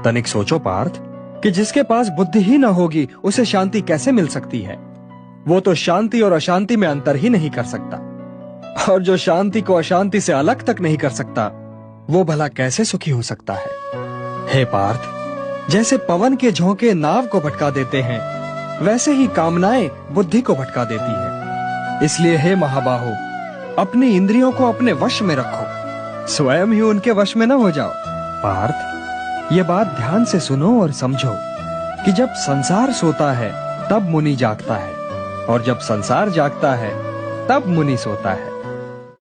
तनिक सोचो पार्थ कि जिसके पास बुद्धि ही न होगी उसे शांति कैसे मिल सकती है। वो तो शांति और अशांति में अंतर ही नहीं कर सकता, और जो शांति को अशांति से अलग तक नहीं कर सकता वो भला कैसे सुखी हो सकता है। हे पार्थ, जैसे पवन के झोंके नाव को भटका देते हैं, वैसे ही कामनाएं बुद्धि को भटका देती है। इसलिए हे महाबाहो, अपनी इंद्रियों को अपने वश में रखो, स्वयं ही उनके वश में न हो जाओ। पार्थ, ये बात ध्यान से सुनो और समझो कि जब संसार सोता है तब मुनि जागता है, और जब संसार जागता है तब मुनि सोता है।